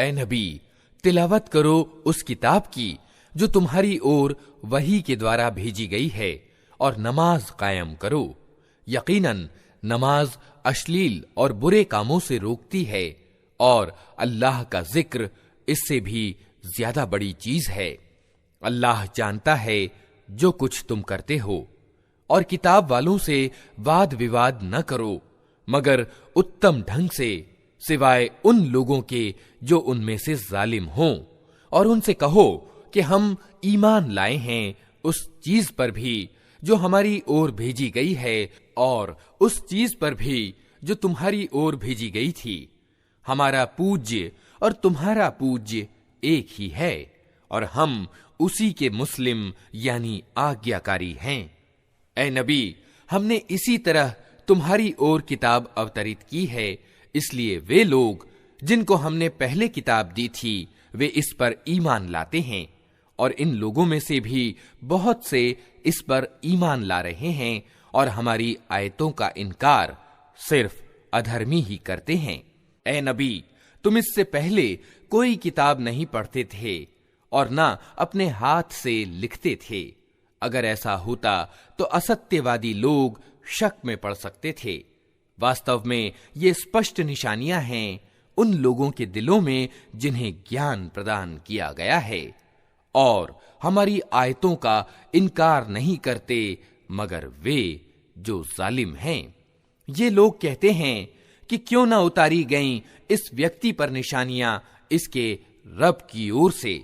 ए नबी, तिलावत करो उस किताब की जो तुम्हारी ओर वही के द्वारा भेजी गई है, और नमाज कायम करो। यकीनन नमाज अश्लील और बुरे कामों से रोकती है, और अल्लाह का जिक्र इससे भी ज्यादा बड़ी चीज है। अल्लाह जानता है जो कुछ तुम करते हो। और किताब वालों से वाद विवाद न करो, मगर उत्तम ढंग से, सिवाय उन लोगों के जो उनमें से जालिम हों, और उनसे कहो कि हम ईमान लाए हैं उस चीज पर भी जो हमारी ओर भेजी गई है, और उस चीज पर भी जो तुम्हारी ओर भेजी गई थी। हमारा पूज्य और तुम्हारा पूज्य एक ही है, और हम उसी के मुस्लिम यानी आज्ञाकारी हैं। ए नबी, हमने इसी तरह तुम्हारी ओर किताब अवतरित की है, इसलिए वे लोग जिनको हमने पहले किताब दी थी वे इस पर ईमान लाते हैं, और इन लोगों में से भी बहुत से इस पर ईमान ला रहे हैं, और हमारी आयतों का इनकार सिर्फ अधर्मी ही करते हैं। ए नबी, तुम इससे पहले कोई किताब नहीं पढ़ते थे और ना अपने हाथ से लिखते थे। अगर ऐसा होता तो असत्यवादी लोग शक में पड़ सकते थे। वास्तव में ये स्पष्ट निशानियां हैं उन लोगों के दिलों में जिन्हें ज्ञान प्रदान किया गया है, और हमारी आयतों का इनकार नहीं करते मगर वे जो जालिम हैं। ये लोग कहते हैं कि क्यों ना उतारी गईं इस व्यक्ति पर निशानियां इसके रब की ओर से।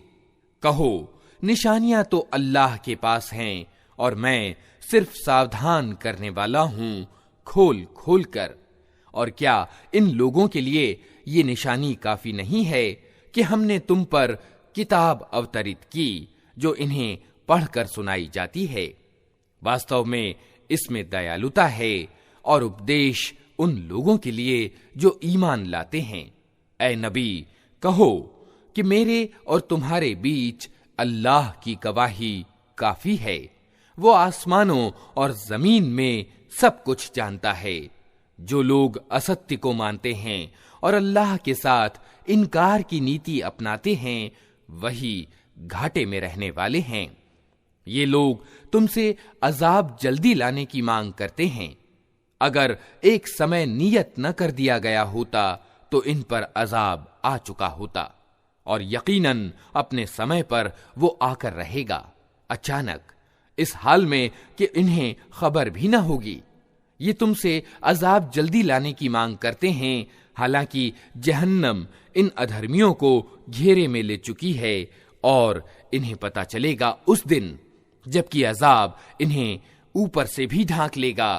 कहो, निशानियां तो अल्लाह के पास हैं, और मैं सिर्फ सावधान करने वाला हूं खोल खोल कर। और क्या इन लोगों के लिए ये निशानी काफी नहीं है कि हमने तुम पर किताब अवतरित की जो इन्हें पढ़कर सुनाई जाती है। वास्तव में इसमें दयालुता है और उपदेश उन लोगों के लिए जो ईमान लाते हैं। ऐ नबी, कहो कि मेरे और तुम्हारे बीच अल्लाह की गवाही काफी है। वो आसमानों और जमीन में सब कुछ जानता है। जो लोग असत्य को मानते हैं और अल्लाह के साथ इनकार की नीति अपनाते हैं, वही घाटे में रहने वाले हैं। ये लोग तुमसे अजाब जल्दी लाने की मांग करते हैं। अगर एक समय नियत न कर दिया गया होता तो इन पर अजाब आ चुका होता, और यकीनन अपने समय पर वो आकर रहेगा, अचानक, इस हाल में कि इन्हें खबर भी ना होगी। ये तुमसे अजाब जल्दी लाने की मांग करते हैं, हालांकि जहन्नम इन अधर्मियों को घेरे में ले चुकी है, और इन्हें पता चलेगा उस दिन जबकि अजाब इन्हें ऊपर से भी ढांक लेगा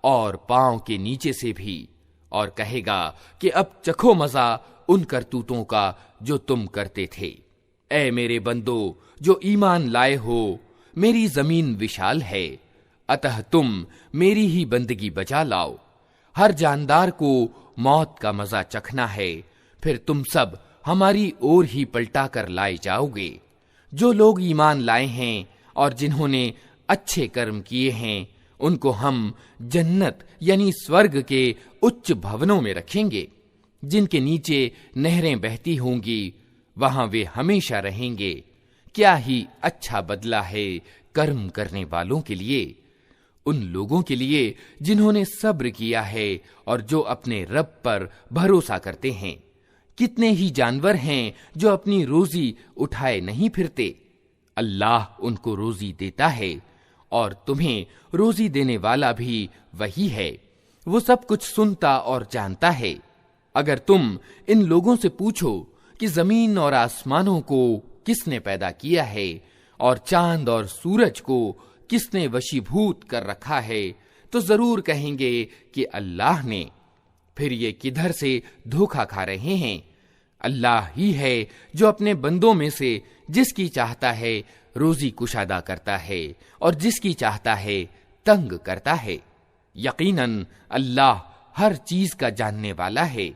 और पांव के नीचे से भी, और कहेगा कि अब चखो मजा उन करतूतों का जो तुम करते थे। ऐ मेरे बंदो जो ईमान लाए हो, मेरी जमीन विशाल है, अतः तुम मेरी ही बंदगी बजा लाओ। हर जानदार को मौत का मजा चखना है, फिर तुम सब हमारी ओर ही पलटा कर लाए जाओगे। जो लोग ईमान लाए हैं और जिन्होंने अच्छे कर्म किए हैं, उनको हम जन्नत यानी स्वर्ग के उच्च भवनों में रखेंगे, जिनके नीचे नहरें बहती होंगी, वहां वे हमेशा रहेंगे। क्या ही अच्छा बदला है कर्म करने वालों के लिए। उन लोगों के लिए जिन्होंने सब्र किया है और जो अपने रब पर भरोसा करते हैं। कितने ही जानवर हैं जो अपनी रोजी उठाए नहीं फिरते। अल्लाह उनको रोजी देता है और तुम्हें रोजी देने वाला भी वही है। वो सब कुछ सुनता और जानता है। अगर तुम इन लोगों से पूछो कि जमीन और आसमानों को किसने पैदा किया है और चांद और सूरज को किसने वशीभूत कर रखा है, तो जरूर कहेंगे कि अल्लाह ने। फिर ये किधर से धोखा खा रहे हैं। अल्लाह ही है जो अपने बंदों में से जिसकी चाहता है रोजी कुशादा करता है और जिसकी चाहता है तंग करता है। यकीनन अल्लाह हर चीज का जानने वाला है।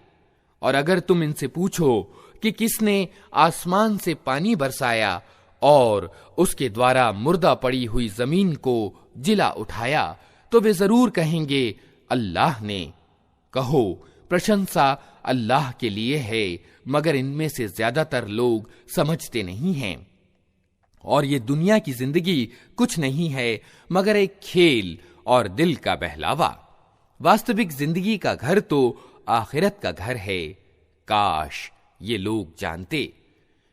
और अगर तुम इनसे पूछो कि किसने आसमान से पानी बरसाया और उसके द्वारा मुर्दा पड़ी हुई जमीन को जिला उठाया, तो वे जरूर कहेंगे अल्लाह ने। कहो, प्रशंसा अल्लाह के लिए है, मगर इनमें से ज्यादातर लोग समझते नहीं हैं। और ये दुनिया की जिंदगी कुछ नहीं है मगर एक खेल और दिल का बहलावा। वास्तविक जिंदगी का घर तो आखिरत का घर है। काश ये लोग जानते।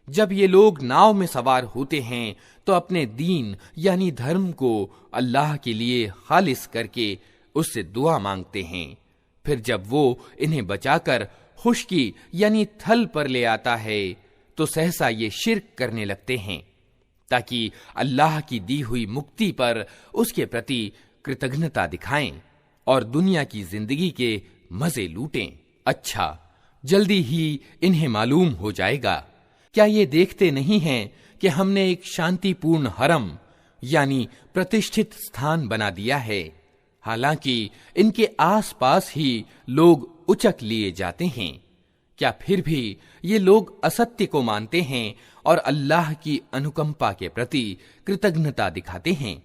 जब ये लोग नाव में सवार होते हैं तो अपने दीन यानी धर्म को अल्लाह के लिए खालिस करके उससे दुआ मांगते हैं। फिर जब वो इन्हें बचाकर खुश्की यानी थल पर ले आता है तो सहसा ये शिर्क करने लगते हैं, ताकि अल्लाह की दी हुई मुक्ति पर उसके प्रति कृतज्ञता दिखाएं और दुनिया की जिंदगी के मजे लूटें। अच्छा, जल्दी ही इन्हें मालूम हो जाएगा। क्या ये देखते नहीं हैं कि हमने एक शांतिपूर्ण हरम यानी प्रतिष्ठित स्थान बना दिया है, हालांकि इनके आसपास ही लोग उचक लिए जाते हैं। क्या फिर भी ये लोग असत्य को मानते हैं और अल्लाह की अनुकंपा के प्रति कृतज्ञता दिखाते हैं?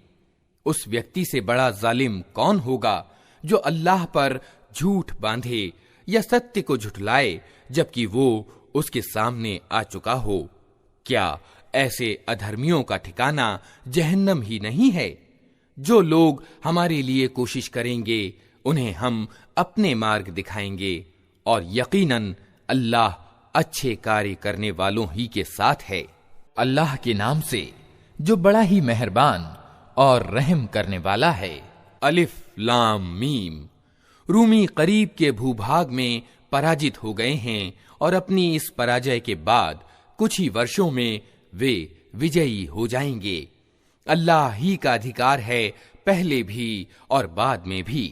उस व्यक्ति से बड़ा जालिम कौन होगा जो अल्लाह पर झूठ बांधे या सत्य को झुठलाए जबकि वो उसके सामने आ चुका हो। क्या ऐसे अधर्मियों का ठिकाना जहन्नम ही नहीं है? जो लोग हमारे लिए कोशिश करेंगे उन्हें हम अपने मार्ग दिखाएंगे और यकीनन अल्लाह अच्छे कार्य करने वालों ही के साथ है। अल्लाह के नाम से जो बड़ा ही मेहरबान और रहम करने वाला है। अलिफ लाम मीम। रूमी करीब के भूभाग में पराजित हो गए हैं और अपनी इस पराजय के बाद कुछ ही वर्षों में वे विजयी हो जाएंगे। अल्लाह ही का अधिकार है पहले भी और बाद में भी।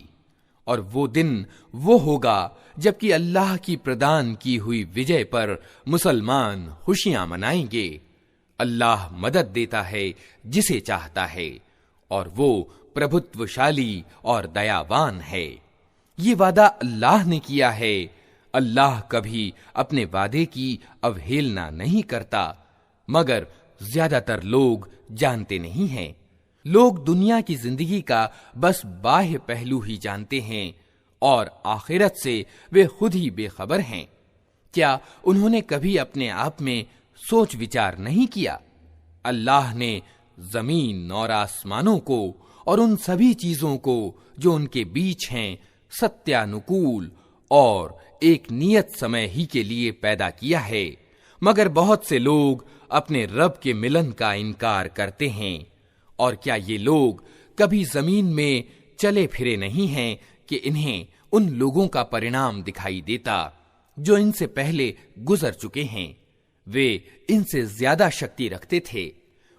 और वो दिन वो होगा जबकि अल्लाह की प्रदान की हुई विजय पर मुसलमान खुशियां मनाएंगे। अल्लाह मदद देता है जिसे चाहता है और वो प्रभुत्वशाली और दयावान है। ये वादा अल्लाह ने किया है। अल्लाह कभी अपने वादे की अवहेलना नहीं करता, मगर ज्यादातर लोग जानते नहीं हैं। लोग दुनिया की जिंदगी का बस बाह्य पहलू ही जानते हैं और आखिरत से वे खुद ही बेखबर हैं। क्या उन्होंने कभी अपने आप में सोच विचार नहीं किया? अल्लाह ने जमीन और आसमानों को और उन सभी चीजों को जो उनके बीच हैं सत्यानुकूल और एक नियत समय ही के लिए पैदा किया है, मगर बहुत से लोग अपने रब के मिलन का इनकार करते हैं। और क्या ये लोग कभी जमीन में चले फिरे नहीं हैं कि इन्हें उन लोगों का परिणाम दिखाई देता जो इनसे पहले गुजर चुके हैं? वे इनसे ज्यादा शक्ति रखते थे।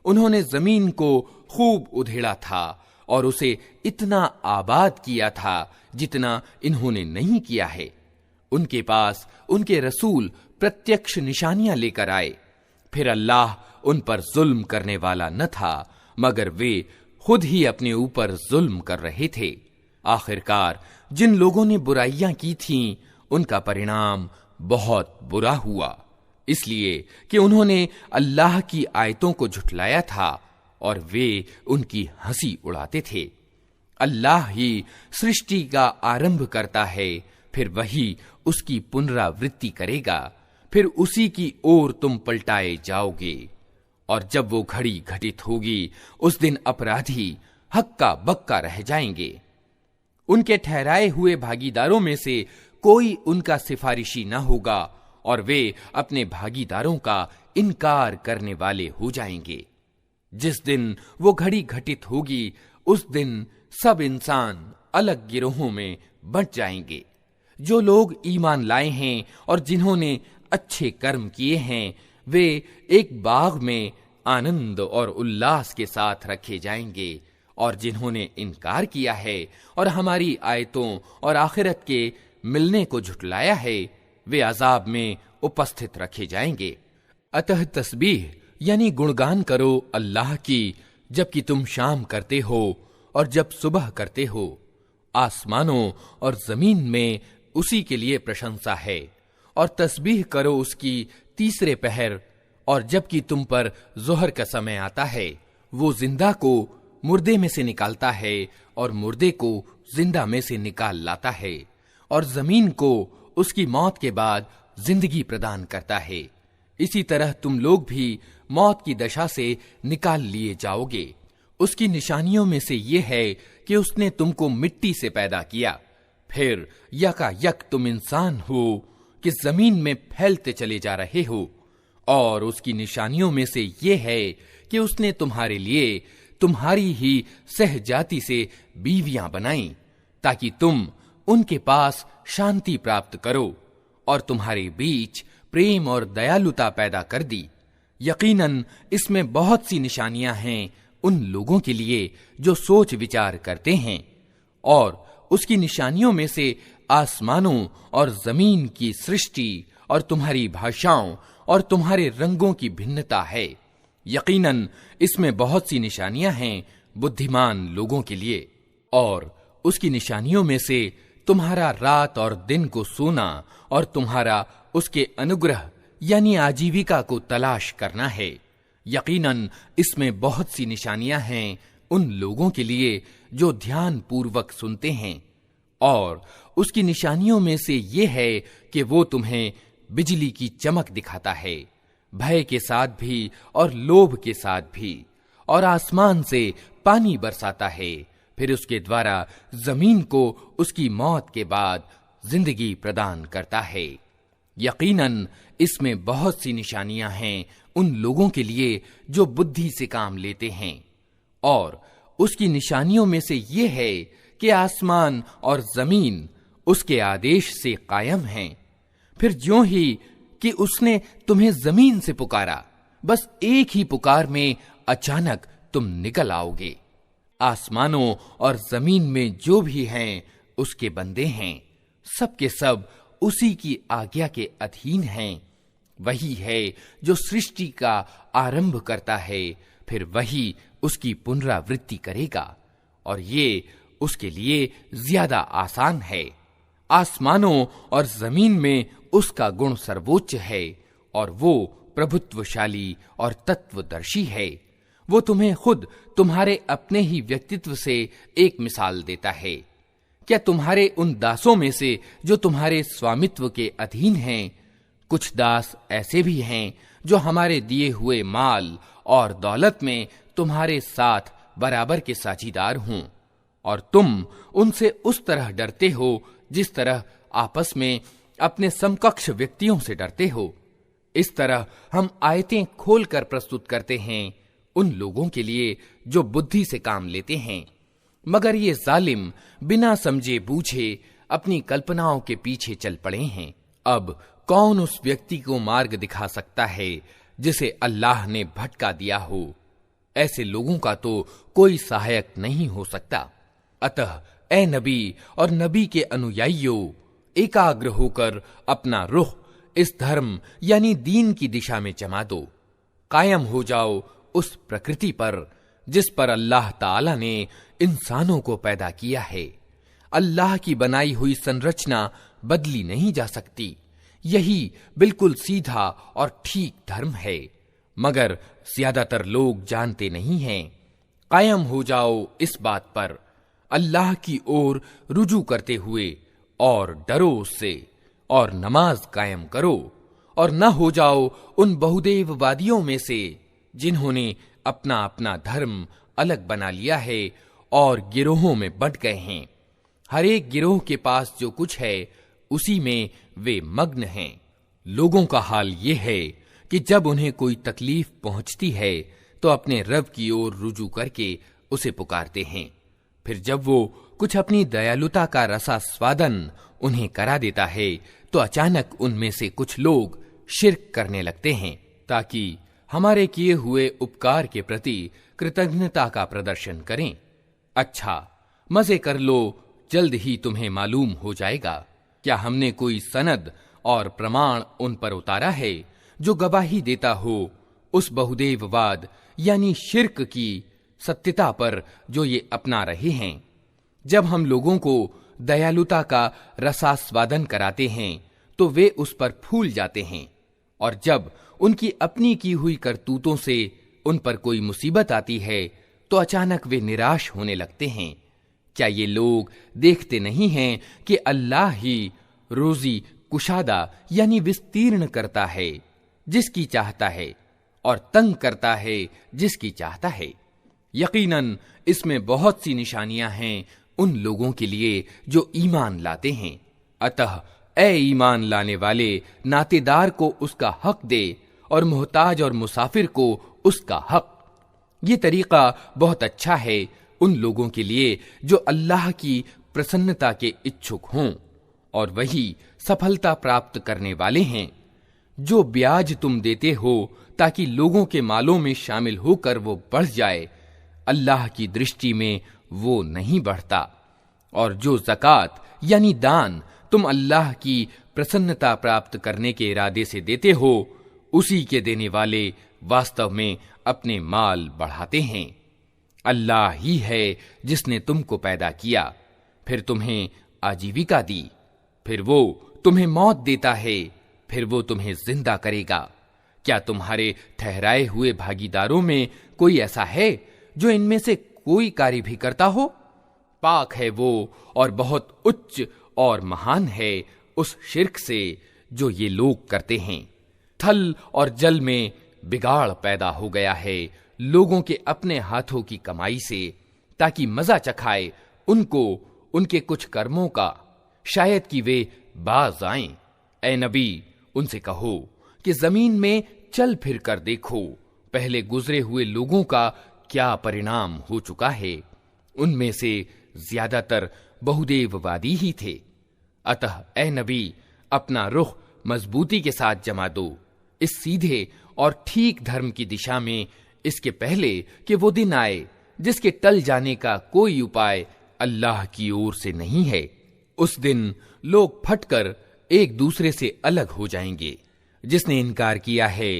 उन्होंने जमीन को खूब उधेड़ा था और उसे इतना आबाद किया था जितना इन्होंने नहीं किया है। उनके पास उनके रसूल प्रत्यक्ष निशानियां लेकर आए, फिर अल्लाह उन पर जुल्म करने वाला न था, मगर वे खुद ही अपने ऊपर जुल्म कर रहे थे। आखिरकार जिन लोगों ने बुराइयां की थीं, उनका परिणाम बहुत बुरा हुआ, इसलिए कि उन्होंने अल्लाह की आयतों को झुठलाया था और वे उनकी हंसी उड़ाते थे। अल्लाह ही सृष्टि का आरंभ करता है, फिर वही उसकी पुनरावृत्ति करेगा, फिर उसी की ओर तुम पलटाए जाओगे। और जब वो घड़ी घटित होगी, उस दिन अपराधी हक्का बक्का रह जाएंगे। उनके ठहराए हुए भागीदारों में से कोई उनका सिफारिशी न होगा और वे अपने भागीदारों का इनकार करने वाले हो जाएंगे। जिस दिन वो घड़ी घटित होगी, उस दिन सब इंसान अलग गिरोहों में बंट जाएंगे। जो लोग ईमान लाए हैं और जिन्होंने अच्छे कर्म किए हैं, वे एक बाग में आनंद और उल्लास के साथ रखे जाएंगे, और जिन्होंने इनकार किया है और हमारी आयतों और आखिरत के मिलने को झुठलाया है, वे अजाब में उपस्थित रखे जाएंगे। अतः तस्बीह यानी गुणगान करो अल्लाह की जबकि तुम शाम करते हो और जब सुबह करते हो। आसमानों और जमीन में उसी के लिए प्रशंसा है। और तस्बीह करो उसकी तीसरे पहर और जबकि तुम पर जोहर का समय आता है। वो जिंदा को मुर्दे में से निकालता है और मुर्दे को जिंदा में से निकाल लाता है, और जमीन को उसकी मौत के बाद जिंदगी प्रदान करता है। इसी तरह तुम लोग भी मौत की दशा से निकाल लिए जाओगे। उसकी निशानियों में से ये है कि उसने तुमको मिट्टी से पैदा किया, फिर यकायक तुम इंसान हो कि जमीन में फैलते चले जा रहे हो। और उसकी निशानियों में से ये है कि उसने तुम्हारे लिए तुम्हारी ही सहजाति से बीवियां बनाई, ताकि तुम उनके पास शांति प्राप्त करो, और तुम्हारे बीच प्रेम और दयालुता पैदा कर दी। यकीनन इसमें बहुत सी निशानियां हैं उन लोगों के लिए जो सोच विचार करते हैं। और उसकी निशानियों में से आसमानों और जमीन की सृष्टि और तुम्हारी भाषाओं और तुम्हारे रंगों की भिन्नता है। यकीनन इसमें बहुत सी निशानियां हैं बुद्धिमान लोगों के लिए। और उसकी निशानियों में से तुम्हारा रात और दिन को सोना और तुम्हारा उसके अनुग्रह यानी आजीविका को तलाश करना है। यकीनन इसमें बहुत सी निशानियां हैं उन लोगों के लिए जो ध्यान पूर्वक सुनते हैं। और उसकी निशानियों में से ये है कि वो तुम्हें बिजली की चमक दिखाता है, भय के साथ भी और लोभ के साथ भी, और आसमान से पानी बरसाता है, फिर उसके द्वारा जमीन को उसकी मौत के बाद जिंदगी प्रदान करता है। यकीनन इसमें बहुत सी निशानियां हैं उन लोगों के लिए जो बुद्धि से काम लेते हैं। और उसकी निशानियों में से ये है कि आसमान और जमीन उसके आदेश से कायम हैं। फिर ज्यों ही कि उसने तुम्हें जमीन से पुकारा, बस एक ही पुकार में अचानक तुम निकल आओगे। आसमानों और जमीन में जो भी हैं उसके बंदे हैं, सब के सब उसी की आज्ञा के अधीन हैं। वही है जो सृष्टि का आरंभ करता है, फिर वही उसकी पुनरावृत्ति करेगा, और ये उसके लिए ज्यादा आसान है। आसमानों और जमीन में उसका गुण सर्वोच्च है, और वो प्रभुत्वशाली और तत्वदर्शी है। वो तुम्हें खुद तुम्हारे अपने ही व्यक्तित्व से एक मिसाल देता है। क्या तुम्हारे उन दासों में से जो तुम्हारे स्वामित्व के अधीन हैं, कुछ दास ऐसे भी हैं जो हमारे दिए हुए माल और दौलत में तुम्हारे साथ बराबर के साझीदार हों, और तुम उनसे उस तरह डरते हो जिस तरह आपस में अपने समकक्ष व्यक्तियों से डरते हो। इस तरह हम आयतें खोलकर प्रस्तुत करते हैं उन लोगों के लिए जो बुद्धि से काम लेते हैं। मगर ये जालिम बिना समझे बूझे अपनी कल्पनाओं के पीछे चल पड़े हैं। अब कौन उस व्यक्ति को मार्ग दिखा सकता है जिसे अल्लाह ने भटका दिया हो? ऐसे लोगों का तो कोई सहायक नहीं हो सकता। अतः ए नबी और नबी के अनुयायियों, एकाग्र होकर अपना रुख इस धर्म यानी दीन की दिशा में जमा दो। कायम हो जाओ उस प्रकृति पर जिस पर अल्लाह ताला ने इंसानों को पैदा किया है। अल्लाह की बनाई हुई संरचना बदली नहीं जा सकती। यही बिल्कुल सीधा और ठीक धर्म है, मगर ज्यादातर लोग जानते नहीं हैं। कायम हो जाओ इस बात पर, अल्लाह की ओर रुजू करते हुए, और डरो उससे, और नमाज कायम करो, और न हो जाओ उन बहुदेववादियों में से जिन्होंने अपना अपना धर्म अलग बना लिया है और गिरोहों में बंट गए हैं। हर एक गिरोह के पास जो कुछ है उसी में वे मग्न हैं। लोगों का हाल ये है कि जब उन्हें कोई तकलीफ पहुंचती है तो अपने रब की ओर रुजू करके उसे पुकारते हैं। फिर जब वो कुछ अपनी दयालुता का रसास्वादन उन्हें करा देता है तो अचानक उनमें से कुछ लोग शिर्क करने लगते हैं, ताकि हमारे किए हुए उपकार के प्रति कृतज्ञता का प्रदर्शन करें। अच्छा, मजे कर लो, जल्द ही तुम्हें मालूम हो जाएगा। क्या हमने कोई सनद और प्रमाण उन पर उतारा है जो गवाही देता हो उस बहुदेववाद यानी शिर्क की सत्यता पर जो ये अपना रहे हैं? जब हम लोगों को दयालुता का रसास्वादन कराते हैं तो वे उस पर फूल जाते हैं, और जब उनकी अपनी की हुई करतूतों से उन पर कोई मुसीबत आती है तो अचानक वे निराश होने लगते हैं। क्या ये लोग देखते नहीं हैं कि अल्लाह ही रोजी कुशादा यानी विस्तीर्ण करता है जिसकी चाहता है और तंग करता है जिसकी चाहता है। यकीनन इसमें बहुत सी निशानियां हैं उन लोगों के लिए जो ईमान लाते हैं। अतः ए ईमान लाने वाले, नातेदार को उसका हक दे और मोहताज और मुसाफिर को उसका हक। ये तरीका बहुत अच्छा है उन लोगों के लिए जो अल्लाह की प्रसन्नता के इच्छुक हों, और वही सफलता प्राप्त करने वाले हैं। जो ब्याज तुम देते हो ताकि लोगों के मालों में शामिल होकर वो बढ़ जाए, अल्लाह की दृष्टि में वो नहीं बढ़ता। और जो ज़कात यानी दान तुम अल्लाह की प्रसन्नता प्राप्त करने के इरादे से देते हो, उसी के देने वाले वास्तव में अपने माल बढ़ाते हैं। अल्लाह ही है जिसने तुमको पैदा किया, फिर तुम्हें आजीविका दी, फिर वो तुम्हें मौत देता है, फिर वो तुम्हें जिंदा करेगा। क्या तुम्हारे ठहराए हुए भागीदारों में कोई ऐसा है जो इनमें से कोई कार्य भी करता हो? पाक है वो और बहुत उच्च और महान है उस शिर्क से जो ये लोग करते हैं। थल और जल में बिगाड़ पैदा हो गया है लोगों के अपने हाथों की कमाई से, ताकि मजा चखाए उनको उनके कुछ कर्मों का, शायद कि वे बाज आएं। ए नबी, उनसे कहो कि जमीन में चल फिर कर देखो पहले गुजरे हुए लोगों का क्या परिणाम हो चुका है। उनमें से ज्यादातर बहुदेववादी ही थे। अतः ए नबी, अपना रुख मजबूती के साथ जमा दो इस सीधे और ठीक धर्म की दिशा में, इसके पहले कि वो दिन आए जिसके टल जाने का कोई उपाय अल्लाह की ओर से नहीं है। उस दिन लोग फटकर एक दूसरे से अलग हो जाएंगे। जिसने इनकार किया है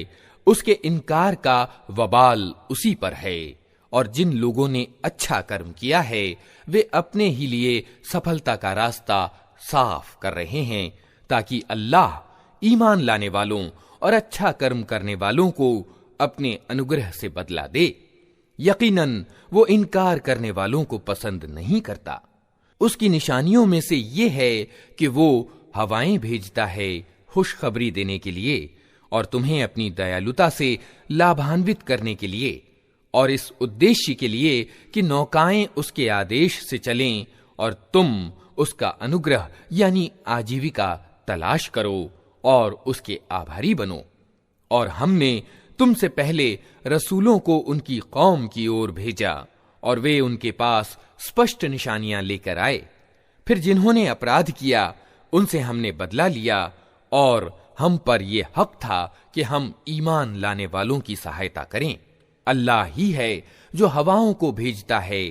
उसके इनकार का वबाल उसी पर है, और जिन लोगों ने अच्छा कर्म किया है वे अपने ही लिए सफलता का रास्ता साफ कर रहे हैं, ताकि अल्लाह ईमान लाने वालों और अच्छा कर्म करने वालों को अपने अनुग्रह से बदला दे। यकीनन वो इनकार करने वालों को पसंद नहीं करता। उसकी निशानियों में से ये है कि वो हवाएं भेजता है खुशखबरी देने के लिए और तुम्हें अपनी दयालुता से लाभान्वित करने के लिए, और इस उद्देश्य के लिए कि नौकाएं उसके आदेश से चलें और तुम उसका अनुग्रह यानी आजीविका तलाश करो और उसके आभारी बनो। और हमने तुमसे पहले रसूलों को उनकी कौम की ओर भेजा और वे उनके पास स्पष्ट निशानियां लेकर आए। फिर जिन्होंने अपराध किया उनसे हमने बदला लिया, और हम पर यह हक था कि हम ईमान लाने वालों की सहायता करें। अल्लाह ही है जो हवाओं को भेजता है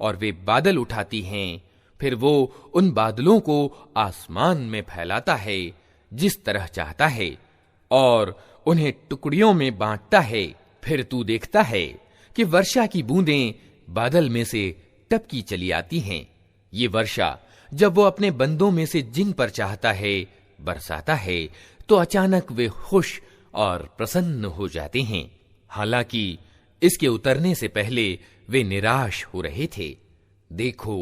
और वे बादल उठाती हैं, फिर वो उन बादलों को आसमान में फैलाता है जिस तरह चाहता है और उन्हें टुकड़ियों में बांटता है। फिर तू देखता है कि वर्षा की बूंदें बादल में से टपकी चली आती हैं। ये वर्षा जब वो अपने बंदों में से जिन पर चाहता है बरसाता है, तो अचानक वे खुश और प्रसन्न हो जाते हैं। हालांकि इसके उतरने से पहले वे निराश हो रहे थे। देखो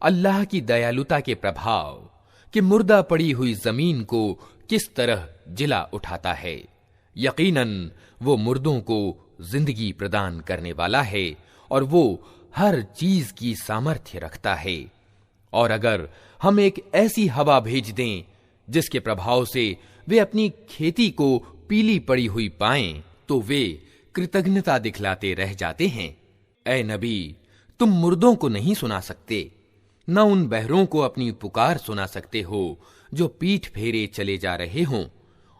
अल्लाह की दयालुता के प्रभाव कि मुर्दा पड़ी हुई जमीन को किस तरह जिला उठाता है। यकीनन वो मुर्दों को जिंदगी प्रदान करने वाला है और वो हर चीज की सामर्थ्य रखता है। और अगर हम एक ऐसी हवा भेज दें जिसके प्रभाव से वे अपनी खेती को पीली पड़ी हुई पाएं, तो वे कृतज्ञता दिखलाते रह जाते हैं। ऐ नबी, तुम मुर्दों को नहीं सुना सकते, न उन बहरों को अपनी पुकार सुना सकते हो जो पीठ फेरे चले जा रहे हों,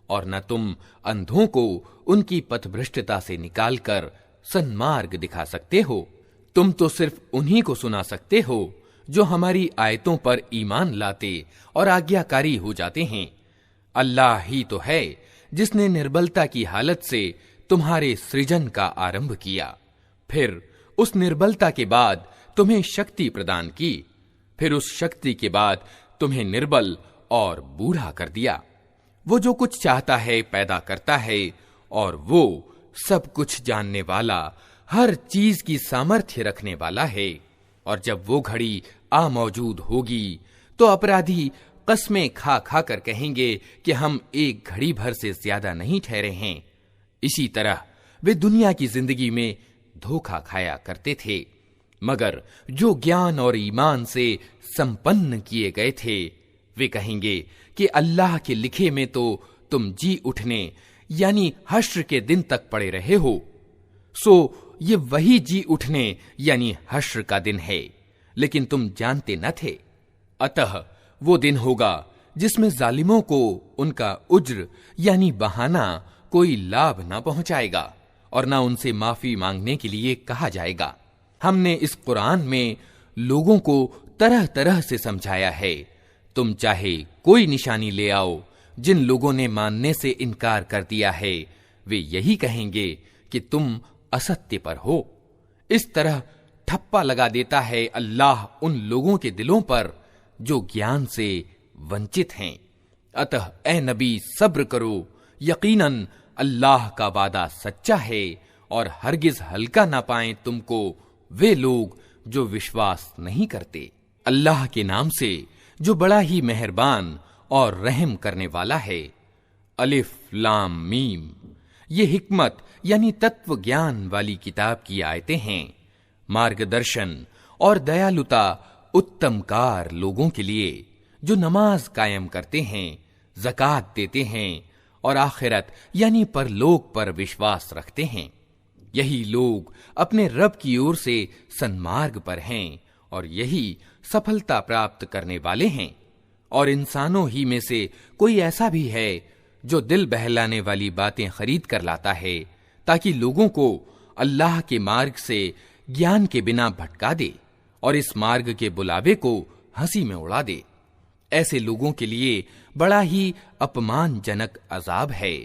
और न तुम अंधों को उनकी पथभ्रष्टता से निकालकर सन्मार्ग दिखा सकते हो। तुम तो सिर्फ उन्हीं को सुना सकते हो जो हमारी आयतों पर ईमान लाते और आज्ञाकारी हो जाते हैं। अल्लाह ही तो है जिसने निर्बलता की हालत से तुम्हारे सृजन का आरंभ किया, फिर उस निर्बलता के बाद तुम्हें शक्ति प्रदान की, फिर उस शक्ति के बाद तुम्हें निर्बल और बूढ़ा कर दिया। वो जो कुछ चाहता है पैदा करता है, और वो सब कुछ जानने वाला, हर चीज की सामर्थ्य रखने वाला है। और जब वो घड़ी आ मौजूद होगी तो अपराधी कस्में खा खा कर कहेंगे कि हम एक घड़ी भर से ज्यादा नहीं ठहरे हैं। इसी तरह वे दुनिया की जिंदगी में धोखा खाया करते थे। मगर जो ज्ञान और ईमान से संपन्न किए गए थे, वे कहेंगे कि अल्लाह के लिखे में तो तुम जी उठने यानी हश्र के दिन तक पड़े रहे हो, सो ये वही जी उठने यानी हश्र का दिन है, लेकिन तुम जानते न थे। अतः वो दिन होगा जिसमें जालिमों को उनका उज्र यानी बहाना कोई लाभ न पहुंचाएगा और न उनसे माफी मांगने के लिए कहा जाएगा। हमने इस कुरान में लोगों को तरह तरह से समझाया है। तुम चाहे कोई निशानी ले आओ, जिन लोगों ने मानने से इनकार कर दिया है वे यही कहेंगे कि तुम असत्य पर हो। इस तरह ठप्पा लगा देता है अल्लाह उन लोगों के दिलों पर जो ज्ञान से वंचित हैं। अतः ए नबी सब्र करो, यकीनन अल्लाह का वादा सच्चा है और हरगिज हल्का ना पाएं तुमको वे लोग जो विश्वास नहीं करते। अल्लाह के नाम से जो बड़ा ही मेहरबान और रहम करने वाला है। अलिफ लाम मीम, ये हिकमत यानी तत्व ज्ञान वाली किताब की आयतें हैं। मार्गदर्शन और दयालुता उत्तमकार लोगों के लिए जो नमाज कायम करते हैं, ज़कात देते हैं और आखिरत यानी परलोक पर विश्वास रखते हैं। यही लोग अपने रब की ओर से सन्मार्ग पर हैं और यही सफलता प्राप्त करने वाले हैं। और इंसानों ही में से कोई ऐसा भी है जो दिल बहलाने वाली बातें खरीद कर लाता है ताकि लोगों को अल्लाह के मार्ग से ज्ञान के बिना भटका दे और इस मार्ग के बुलावे को हंसी में उड़ा दे। ऐसे लोगों के लिए बड़ा ही अपमानजनक अजाब है।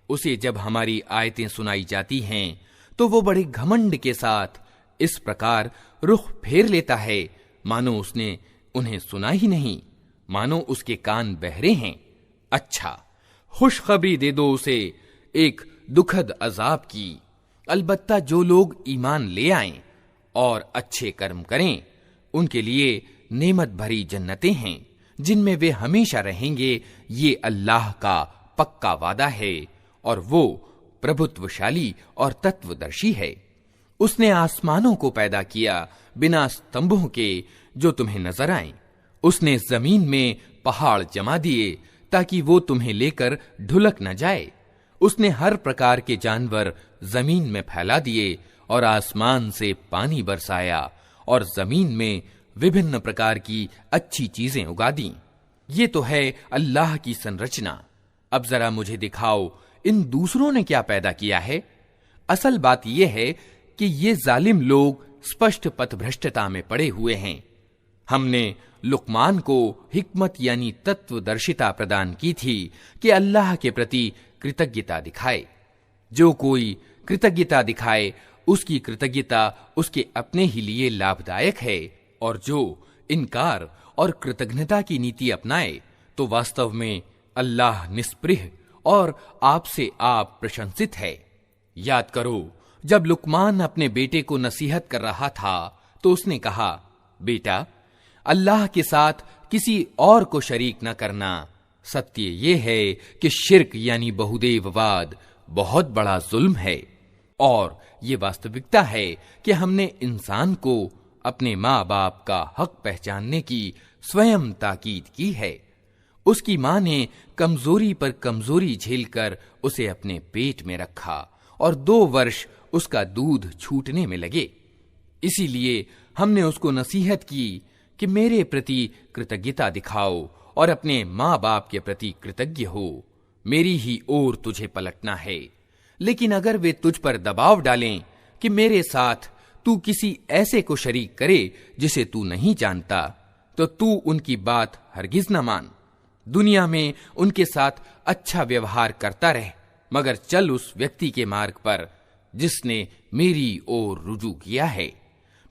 उसे जब हमारी आयतें सुनाई जाती हैं तो वो बड़े घमंड के साथ इस प्रकार रुख फेर लेता है मानो उसने उन्हें सुना ही नहीं, मानो उसके कान बहरे हैं। अच्छा, खुशखबरी दे दो उसे एक दुखद अजाब की। अलबत्ता जो लोग ईमान ले आएं और अच्छे कर्म करें उनके लिए नेमत भरी जन्नतें हैं जिनमें वे हमेशा रहेंगे। ये अल्लाह का पक्का वादा है और वो प्रभुत्वशाली और तत्वदर्शी है। उसने आसमानों को पैदा किया बिना स्तंभों के जो तुम्हें नजर आएं। उसने जमीन में पहाड़ जमा दिए ताकि वो तुम्हें लेकर ढुलक न जाए। उसने हर प्रकार के जानवर जमीन में फैला दिए और आसमान से पानी बरसाया और जमीन में विभिन्न प्रकार की अच्छी चीजें उगा दी। ये तो है अल्लाह की संरचना। अब जरा मुझे दिखाओ इन दूसरों ने क्या पैदा किया है। असल बात यह है कि ये जालिम लोग स्पष्ट पथभ्रष्टता में पड़े हुए हैं। हमने लुकमान को हिकमत यानी तत्वदर्शिता प्रदान की थी कि अल्लाह के प्रति कृतज्ञता दिखाए। जो कोई कृतज्ञता दिखाए उसकी कृतज्ञता उसके अपने ही लिए लाभदायक है और जो इनकार और कृतज्ञता की नीति अपनाए तो वास्तव में अल्लाह निस्पृह और आपसे आप प्रशंसित है। याद करो जब लुकमान अपने बेटे को नसीहत कर रहा था तो उसने कहा, बेटा अल्लाह के साथ किसी और को शरीक न करना। सत्य ये है कि शिर्क यानी बहुदेववाद बहुत बड़ा जुल्म है और ये वास्तविकता है कि हमने इंसान को अपने माँ बाप का हक पहचानने की स्वयं ताकीद की है। उसकी माँ ने कमजोरी पर कमजोरी झेलकर उसे अपने पेट में रखा और 2 वर्ष उसका दूध छूटने में लगे। इसीलिए हमने उसको नसीहत की कि मेरे प्रति कृतज्ञता दिखाओ और अपने माँ बाप के प्रति कृतज्ञ हो। मेरी ही ओर तुझे पलटना है। लेकिन अगर वे तुझ पर दबाव डालें कि मेरे साथ तू किसी ऐसे को शरीक करे जिसे तू नहीं जानता, तो तू उनकी बात हरगिज न मान। दुनिया में उनके साथ अच्छा व्यवहार करता रह, मगर चल उस व्यक्ति के मार्ग पर जिसने मेरी ओर रुजू किया है।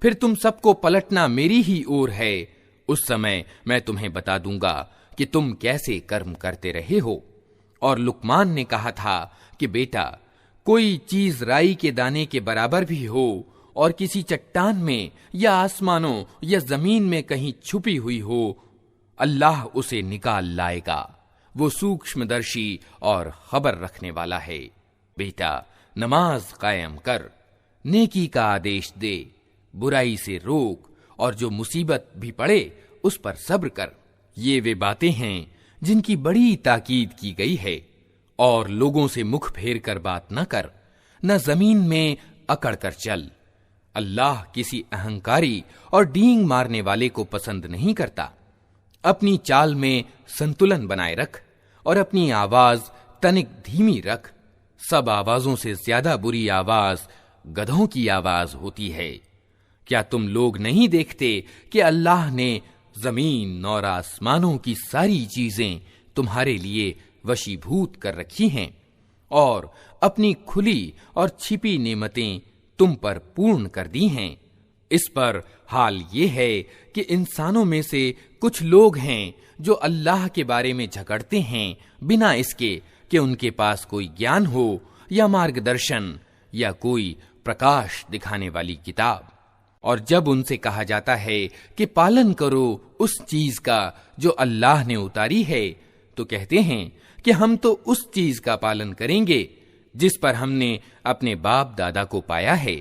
फिर तुम सबको पलटना मेरी ही ओर है। उस समय मैं तुम्हें बता दूंगा कि तुम कैसे कर्म करते रहे हो। और लुकमान ने कहा था कि बेटा, कोई चीज राई के दाने के बराबर भी हो और किसी चट्टान में या आसमानों या जमीन में कहीं छुपी हुई हो, अल्लाह उसे निकाल लाएगा। वो सूक्ष्मदर्शी और खबर रखने वाला है। बेटा, नमाज कायम कर, नेकी का आदेश दे, बुराई से रोक, और जो मुसीबत भी पड़े उस पर सब्र कर। ये वे बातें हैं जिनकी बड़ी ताकीद की गई है। और लोगों से मुख फेर कर बात न कर, न जमीन में अकड़ कर चल। अल्लाह किसी अहंकारी और डींग मारने वाले को पसंद नहीं करता। अपनी चाल में संतुलन बनाए रख और अपनी आवाज तनिक धीमी रख। सब आवाजों से ज्यादा बुरी आवाज गधों की आवाज होती है। क्या तुम लोग नहीं देखते कि अल्लाह ने जमीन और आसमानों की सारी चीजें तुम्हारे लिए वशीभूत कर रखी हैं और अपनी खुली और छिपी नेमतें तुम पर पूर्ण कर दी हैं। इस पर हाल ये है कि इंसानों में से कुछ लोग हैं जो अल्लाह के बारे में झगड़ते हैं बिना इसके कि उनके पास कोई ज्ञान हो या मार्गदर्शन या कोई प्रकाश दिखाने वाली किताब। और जब उनसे कहा जाता है कि पालन करो उस चीज का जो अल्लाह ने उतारी है, तो कहते हैं कि हम तो उस चीज का पालन करेंगे जिस पर हमने अपने बाप दादा को पाया है।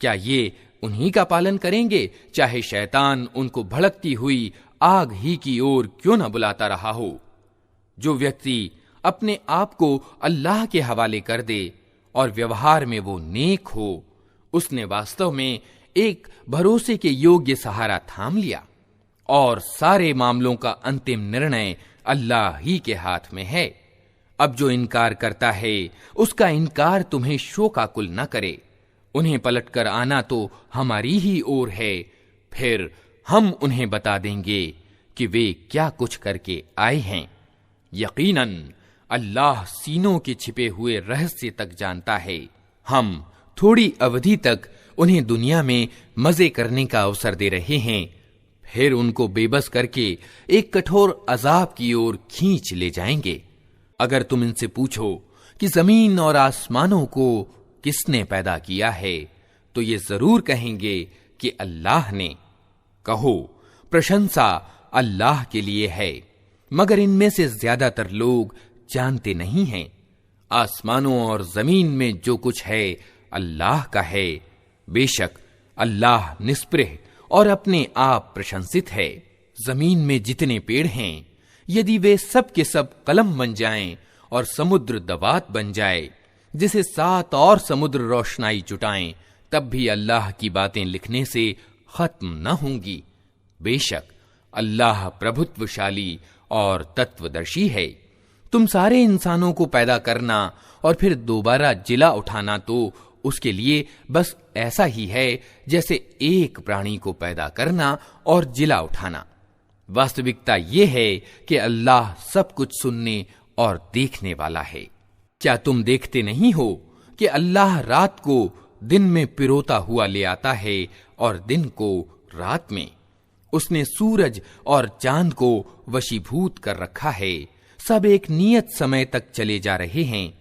क्या ये उन्हीं का पालन करेंगे, चाहे शैतान उनको भड़कती हुई आग ही की ओर क्यों न बुलाता रहा हो। जो व्यक्ति अपने आप को अल्लाह के हवाले कर दे और व्यवहार में वो नेक हो, उसने वास्तव में एक भरोसे के योग्य सहारा थाम लिया और सारे मामलों का अंतिम निर्णय अल्लाह ही के हाथ में है। अब जो इनकार करता है उसका इनकार तुम्हें शोकाकुल न करे। उन्हें पलटकर आना तो हमारी ही ओर है, फिर हम उन्हें बता देंगे कि वे क्या कुछ करके आए हैं। यकीनन अल्लाह सीनों के छिपे हुए रहस्य तक जानता है। हम थोड़ी अवधि तक उन्हें दुनिया में मजे करने का अवसर दे रहे हैं, फिर उनको बेबस करके एक कठोर अजाब की ओर खींच ले जाएंगे। अगर तुम इनसे पूछो कि जमीन और आसमानों को किसने पैदा किया है, तो ये जरूर कहेंगे कि अल्लाह ने। कहो, प्रशंसा अल्लाह के लिए है, मगर इनमें से ज्यादातर लोग जानते नहीं हैं। आसमानों और जमीन में जो कुछ है अल्लाह का है। बेशक अल्लाह निस्पृह और अपने आप प्रशंसित है। जमीन में जितने पेड़ हैं, यदि वे सब के सब कलम बन जाएं और समुद्र दवात बन जाए जिसे 7 और समुद्र रोशनाई जुटाएं, तब भी अल्लाह की बातें लिखने से खत्म न होंगी। बेशक अल्लाह प्रभुत्वशाली और तत्वदर्शी है। तुम सारे इंसानों को पैदा करना और फिर दोबारा जिला उठाना तो उसके लिए बस ऐसा ही है जैसे एक प्राणी को पैदा करना और जिला उठाना। वास्तविकता यह है कि अल्लाह सब कुछ सुनने और देखने वाला है। क्या तुम देखते नहीं हो कि अल्लाह रात को दिन में पिरोता हुआ ले आता है और दिन को रात में। उसने सूरज और चांद को वशीभूत कर रखा है। सब एक नियत समय तक चले जा रहे हैं।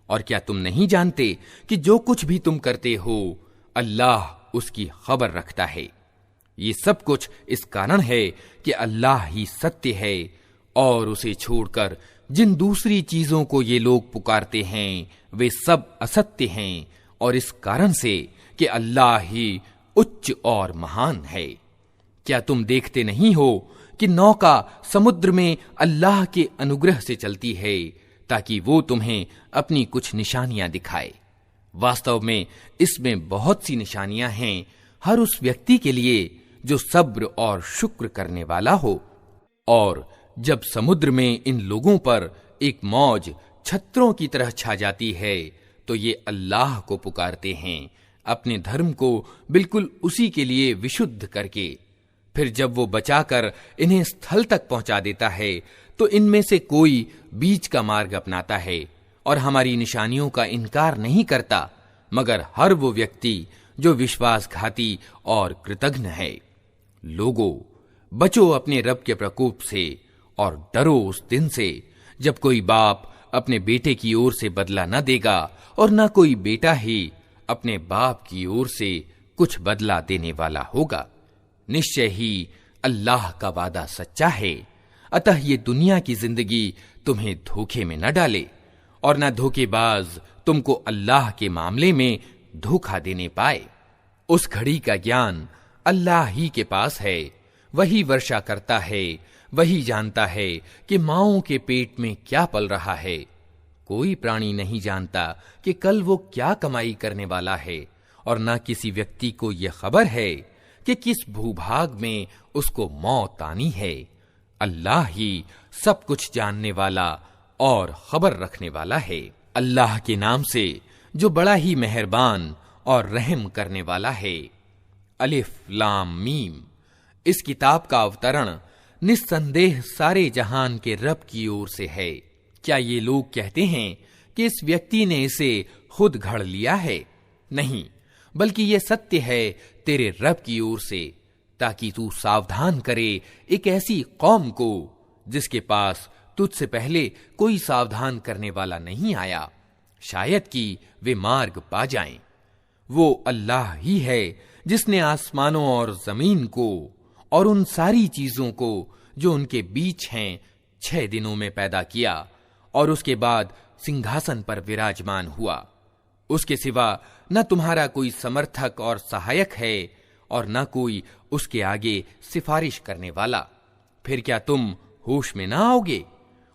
और क्या तुम नहीं जानते कि जो कुछ भी तुम करते हो अल्लाह उसकी खबर रखता है। ये सब कुछ इस कारण है कि अल्लाह ही सत्य है और उसे छोड़कर जिन दूसरी चीजों को ये लोग पुकारते हैं वे सब असत्य हैं, और इस कारण से कि अल्लाह ही उच्च और महान है। क्या तुम देखते नहीं हो कि नौका समुद्र में अल्लाह के अनुग्रह से चलती है ताकि वो तुम्हें अपनी कुछ निशानियां दिखाए। वास्तव में इसमें बहुत सी निशानियां हैं हर उस व्यक्ति के लिए जो सब्र और शुक्र करने वाला हो। और जब समुद्र में इन लोगों पर एक मौज छत्रों की तरह छा जाती है तो ये अल्लाह को पुकारते हैं अपने धर्म को बिल्कुल उसी के लिए विशुद्ध करके। फिर जब वो बचाकर इन्हें स्थल तक पहुंचा देता है तो इनमें से कोई बीच का मार्ग अपनाता है और हमारी निशानियों का इनकार नहीं करता, मगर हर वो व्यक्ति जो विश्वासघाती और कृतघ्न है। लोगों, बचो अपने रब के प्रकोप से और डरो उस दिन से जब कोई बाप अपने बेटे की ओर से बदला न देगा और न कोई बेटा ही अपने बाप की ओर से कुछ बदला देने वाला होगा। निश्चय ही अल्लाह का वादा सच्चा है अतः ये दुनिया की जिंदगी तुम्हें धोखे में न डाले और न धोखेबाज तुमको अल्लाह के मामले में धोखा देने पाए। उस घड़ी का ज्ञान अल्लाह ही के पास है, वही वर्षा करता है, वही जानता है कि माओं के पेट में क्या पल रहा है। कोई प्राणी नहीं जानता कि कल वो क्या कमाई करने वाला है और न किसी व्यक्ति को यह खबर है कि किस भूभाग में उसको मौत आनी है। अल्लाह ही सब कुछ जानने वाला और खबर रखने वाला है। अल्लाह के नाम से जो बड़ा ही मेहरबान और रहम करने वाला है। अलिफ लाम मीम। इस किताब का अवतरण निस्संदेह सारे जहान के रब की ओर से है। क्या ये लोग कहते हैं कि इस व्यक्ति ने इसे खुद घड़ लिया है? नहीं, बल्कि यह सत्य है तेरे रब की ओर से, ताकि तू सावधान करे एक ऐसी कौम को जिसके पास तुझसे पहले कोई सावधान करने वाला नहीं आया, शायद कि वे मार्ग पा जाएं। वो अल्लाह ही है जिसने आसमानों और जमीन को और उन सारी चीजों को जो उनके बीच हैं 6 दिनों में पैदा किया और उसके बाद सिंहासन पर विराजमान हुआ। उसके सिवा न तुम्हारा कोई समर्थक और सहायक है और न कोई उसके आगे सिफारिश करने वाला। फिर क्या तुम होश में ना आओगे?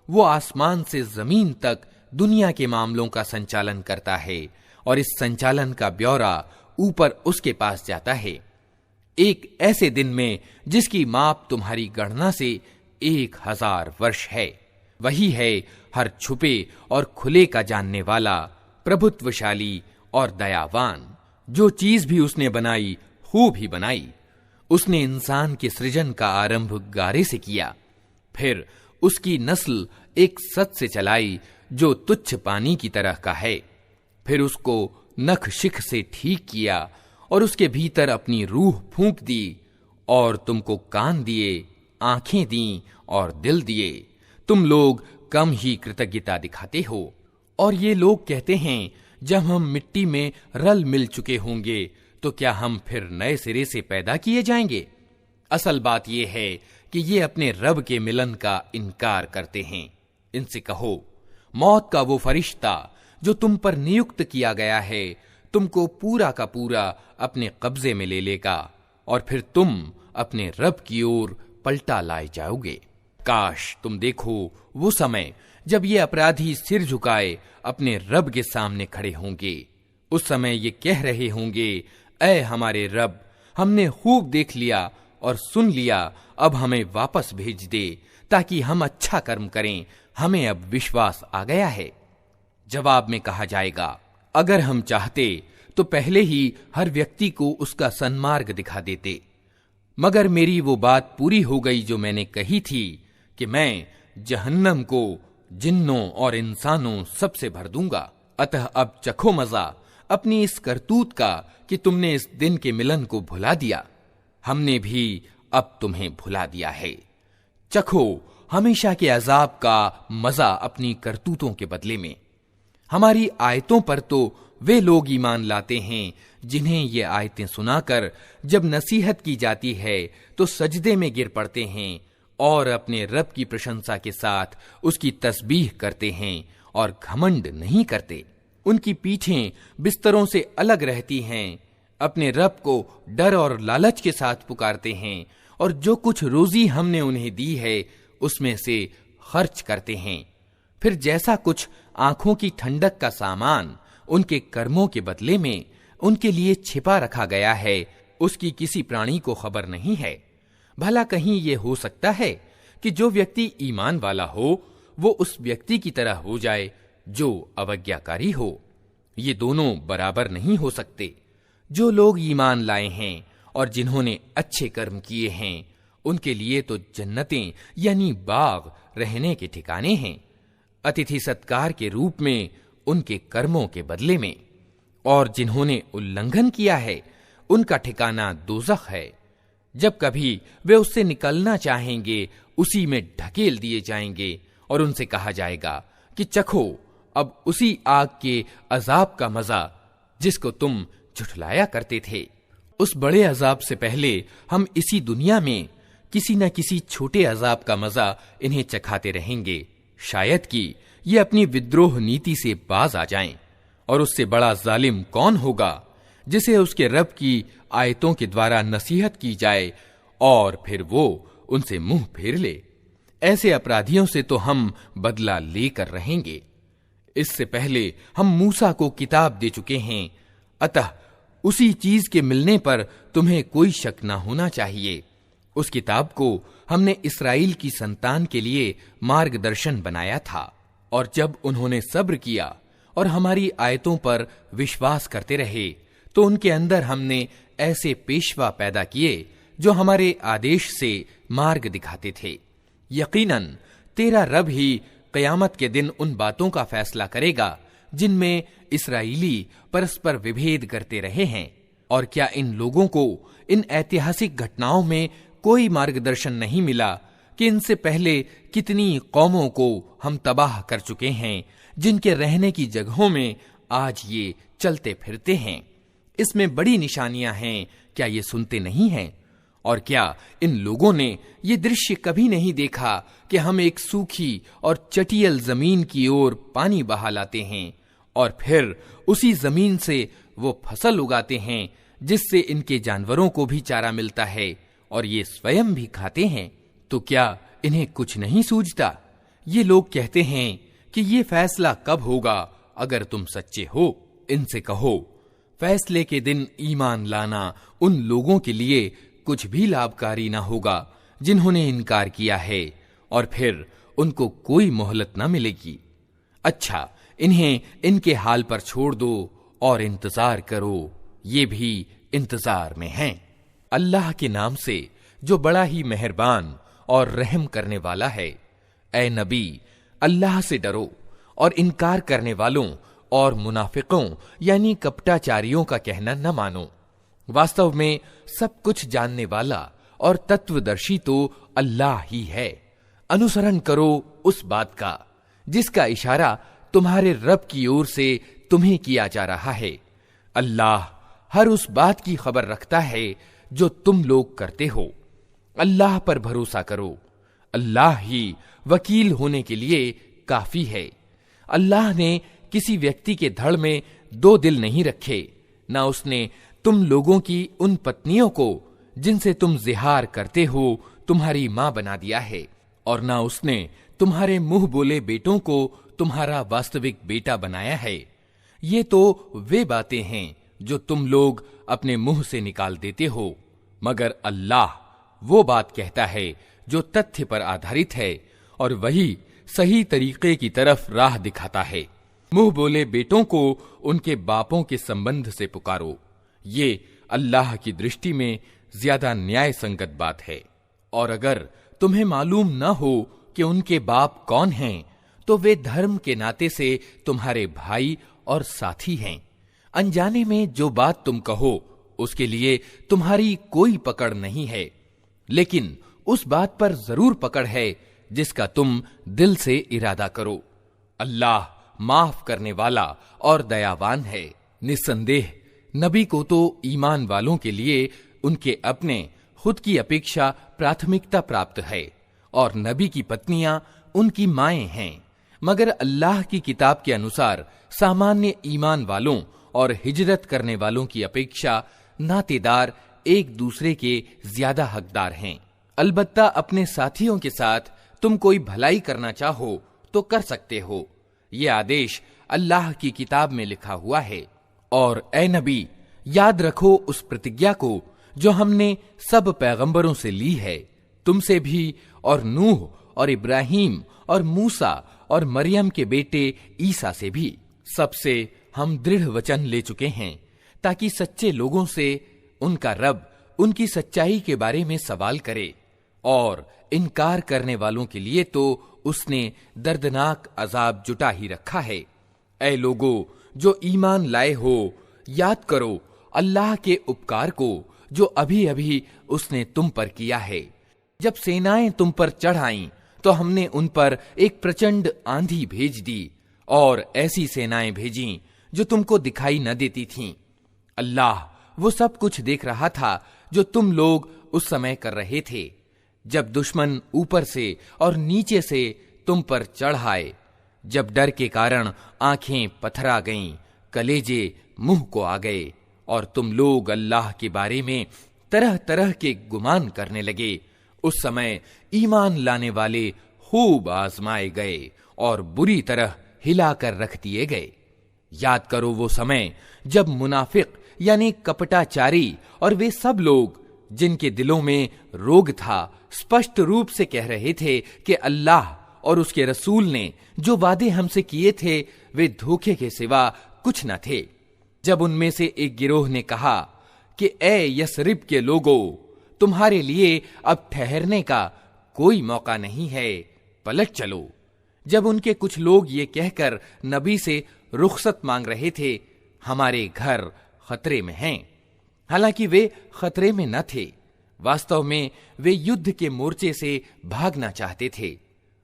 वो आसमान से जमीन तक दुनिया के मामलों का संचालन करता है और इस संचालन का ब्यौरा ऊपर उसके पास जाता है, एक ऐसे दिन में जिसकी माप तुम्हारी गणना से 1000 वर्ष है। वही है हर छुपे और खुले का जानने वाला, प्रभुत्वशाली और दयावान। जो चीज भी उसने बनाई खूब ही बनाई। उसने इंसान के सृजन का आरंभ गारे से किया, फिर उसकी नस्ल एक सत से चलाई जो तुच्छ पानी की तरह का है, फिर उसको नख शिख से ठीक किया और उसके भीतर अपनी रूह फूंक दी और तुमको कान दिए, आंखें दी और दिल दिए। तुम लोग कम ही कृतज्ञता दिखाते हो। और ये लोग कहते हैं जब हम मिट्टी में रल मिल चुके होंगे तो क्या हम फिर नए सिरे से पैदा किए जाएंगे? असल बात यह है कि ये अपने रब के मिलन का इनकार करते हैं। इनसे कहो, मौत का वो फरिश्ता जो तुम पर नियुक्त किया गया है तुमको पूरा का पूरा अपने कब्जे में ले लेगा और फिर तुम अपने रब की ओर पलटा लाए जाओगे। काश तुम देखो वो समय जब ये अपराधी सिर झुकाए अपने रब के सामने खड़े होंगे। उस समय ये कह रहे होंगे, ऐ हमारे रब, हमने खूब देख लिया और सुन लिया, अब हमें वापस भेज दे ताकि हम अच्छा कर्म करें, हमें अब विश्वास आ गया है। जवाब में कहा जाएगा, अगर हम चाहते तो पहले ही हर व्यक्ति को उसका सन्मार्ग दिखा देते, मगर मेरी वो बात पूरी हो गई जो मैंने कही थी कि मैं जहन्नम को जिन्नों और इंसानों सबसे भर दूंगा। अतः अब चखो मजा अपनी इस करतूत का कि तुमने इस दिन के मिलन को भुला दिया। हमने भी अब तुम्हें भुला दिया है। चखो हमेशा के अजाब का मजा अपनी करतूतों के बदले में। हमारी आयतों पर तो वे लोग ईमान लाते हैं जिन्हें ये आयतें सुनाकर जब नसीहत की जाती है तो सजदे में गिर पड़ते हैं और अपने रब की प्रशंसा के साथ उसकी तस्बीह करते हैं और घमंड नहीं करते। उनकी पीठें बिस्तरों से अलग रहती हैं, अपने रब को डर और लालच के साथ पुकारते हैं और जो कुछ रोजी हमने उन्हें दी है उसमें से खर्च करते हैं। फिर जैसा कुछ आंखों की ठंडक का सामान उनके कर्मों के बदले में उनके लिए छिपा रखा गया है, उसकी किसी प्राणी को खबर नहीं है। भला कहीं ये हो सकता है कि जो व्यक्ति ईमान वाला हो वो उस व्यक्ति की तरह हो जाए जो अवज्ञाकारी हो? ये दोनों बराबर नहीं हो सकते। जो लोग ईमान लाए हैं और जिन्होंने अच्छे कर्म किए हैं उनके लिए तो जन्नतें यानी बाग रहने के ठिकाने हैं, अतिथि सत्कार के रूप में उनके कर्मों के बदले में। और जिन्होंने उल्लंघन किया है उनका ठिकाना दोज़ख है। जब कभी वे उससे निकलना चाहेंगे उसी में ढकेल दिए जाएंगे और उनसे कहा जाएगा कि चखो अब उसी आग के अजाब का मजा जिसको तुम झुठलाया करते थे। उस बड़े अजाब से पहले हम इसी दुनिया में किसी न किसी छोटे अजाब का मजा इन्हें चखाते रहेंगे, शायद कि ये अपनी विद्रोह नीति से बाज आ जाएं। और उससे बड़ा जालिम कौन होगा जिसे उसके रब की आयतों के द्वारा नसीहत की जाए और फिर वो उनसे मुंह फेर ले। ऐसे अपराधियों से तो हम बदला लेकर रहेंगे। इससे पहले हम मूसा को किताब दे चुके हैं, अतः उसी चीज के मिलने पर तुम्हें कोई शक न होना चाहिए। उस किताब को हमने इस्राएल की संतान के लिए मार्गदर्शन बनाया था, और जब उन्होंने सब्र किया और हमारी आयतों पर विश्वास करते रहे तो उनके अंदर हमने ऐसे पेशवा पैदा किए जो हमारे आदेश से मार्ग दिखाते थे। यकीनन तेरा रब ही क़यामत के दिन उन बातों का फैसला करेगा जिनमें इस्राएली परस्पर विभेद करते रहे हैं। और क्या इन लोगों को इन ऐतिहासिक घटनाओं में कोई मार्गदर्शन नहीं मिला कि इनसे पहले कितनी कौमों को हम तबाह कर चुके हैं, जिनके रहने की जगहों में आज ये चलते फिरते हैं। इसमें बड़ी निशानियां हैं, क्या ये सुनते नहीं हैं? और क्या इन लोगों ने ये दृश्य कभी नहीं देखा कि हम एक सूखी और चटियल जमीन की ओर पानी बहा लाते हैं और फिर उसी जमीन से वो फसल उगाते हैं जिससे इनके जानवरों को भी चारा मिलता है और ये स्वयं भी खाते हैं? तो क्या इन्हें कुछ नहीं सूझता? ये लोग कहते हैं कि ये फैसला कब होगा अगर तुम सच्चे हो। इनसे कहो, फैसले के दिन ईमान लाना उन लोगों के लिए कुछ भी लाभकारी ना होगा जिन्होंने इनकार किया है, और फिर उनको कोई मोहलत न मिलेगी। अच्छा, इन्हें इनके हाल पर छोड़ दो और इंतजार करो, ये भी इंतजार में हैं। अल्लाह के नाम से जो बड़ा ही मेहरबान और रहम करने वाला है। ऐ नबी, अल्लाह से डरो और इनकार करने वालों और मुनाफिकों यानी कपटाचारियों का कहना न मानो। वास्तव में सब कुछ जानने वाला और तत्वदर्शी तो अल्लाह ही है। अनुसरण करो उस बात का जिसका इशारा तुम्हारे रब की ओर से तुम्हें किया जा रहा है। अल्लाह हर उस बात की खबर रखता है जो तुम लोग करते हो। अल्लाह पर भरोसा करो, अल्लाह ही वकील होने के लिए काफी है। अल्लाह ने किसी व्यक्ति के धड़ में दो दिल नहीं रखे, ना उसने तुम लोगों की उन पत्नियों को जिनसे तुम जिहार करते हो तुम्हारी मां बना दिया है, और ना उसने तुम्हारे मुंह बोले बेटों को तुम्हारा वास्तविक बेटा बनाया है। ये तो वे बातें हैं जो तुम लोग अपने मुंह से निकाल देते हो, मगर अल्लाह वो बात कहता है जो तथ्य पर आधारित है और वही सही तरीके की तरफ राह दिखाता है। मुंह बोले बेटों को उनके बापों के संबंध से पुकारो, ये अल्लाह की दृष्टि में ज्यादा न्याय संगत बात है। और अगर तुम्हें मालूम न हो कि उनके बाप कौन हैं, तो वे धर्म के नाते से तुम्हारे भाई और साथी हैं। अनजाने में जो बात तुम कहो उसके लिए तुम्हारी कोई पकड़ नहीं है, लेकिन उस बात पर जरूर पकड़ है जिसका तुम दिल से इरादा करो। अल्लाह माफ करने वाला और दयावान है। निस्संदेह नबी को तो ईमान वालों के लिए उनके अपने खुद की अपेक्षा प्राथमिकता प्राप्त है, और नबी की पत्नियां उनकी माएं हैं। मगर अल्लाह की किताब के अनुसार सामान्य ईमान वालों और हिजरत करने वालों की अपेक्षा नातेदार एक दूसरे के ज्यादा हकदार हैं। अलबत्ता अपने साथियों के साथ तुम कोई भलाई करना चाहो तो कर सकते हो, ये आदेश अल्लाह की किताब में लिखा हुआ है। और ए नबी, याद रखो उस प्रतिज्ञा को जो हमने सब पैगंबरों से ली है, तुमसे भी और नूह और इब्राहिम और मूसा और मरियम के बेटे ईसा से भी। सबसे हम दृढ़ वचन ले चुके हैं ताकि सच्चे लोगों से उनका रब उनकी सच्चाई के बारे में सवाल करे, और इनकार करने वालों के लिए तो उसने दर्दनाक अजाब जुटा ही रखा है। ऐ लोगो जो ईमान लाए हो, याद करो अल्लाह के उपकार को जो अभी अभी उसने तुम पर किया है। जब सेनाएं तुम पर चढ़ आईं तो हमने उन पर एक प्रचंड आंधी भेज दी और ऐसी सेनाएं भेजीं जो तुमको दिखाई न देती थीं। अल्लाह वो सब कुछ देख रहा था जो तुम लोग उस समय कर रहे थे। जब दुश्मन ऊपर से और नीचे से तुम पर चढ़ आए, जब डर के कारण आंखें पथरा गईं, कलेजे मुंह को आ गए और तुम लोग अल्लाह के बारे में तरह तरह के गुमान करने लगे, उस समय ईमान लाने वाले खूब आजमाए गए और बुरी तरह हिलाकर रख दिए गए। याद करो वो समय जब मुनाफिक यानी कपटाचारी और वे सब लोग जिनके दिलों में रोग था स्पष्ट रूप से कह रहे थे कि अल्लाह और उसके रसूल ने जो वादे हमसे किए थे वे धोखे के सिवा कुछ न थे। जब उनमें से एक गिरोह ने कहा कि ए यसरिब के लोगों, तुम्हारे लिए अब ठहरने का कोई मौका नहीं है, पलट चलो। जब उनके कुछ लोग ये कहकर नबी से रुखसत मांग रहे थे, हमारे घर खतरे में हैं, हालांकि वे खतरे में न थे, वास्तव में वे युद्ध के मोर्चे से भागना चाहते थे।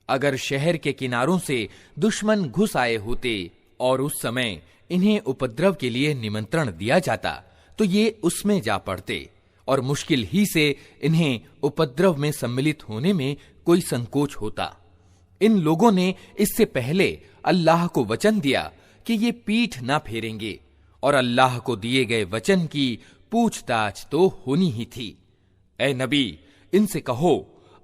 अगर शहर के किनारों से दुश्मन घुस आए होते और उस समय इन्हें उपद्रव के लिए निमंत्रण दिया जाता तो ये उसमें जा पड़ते और मुश्किल ही से इन्हें उपद्रव में सम्मिलित होने में कोई संकोच होता। इन लोगों ने इससे पहले अल्लाह को वचन दिया कि ये पीठ ना फेरेंगे और अल्लाह को दिए गए वचन की पूछताछ तो होनी ही थी। ए नबी, इनसे कहो,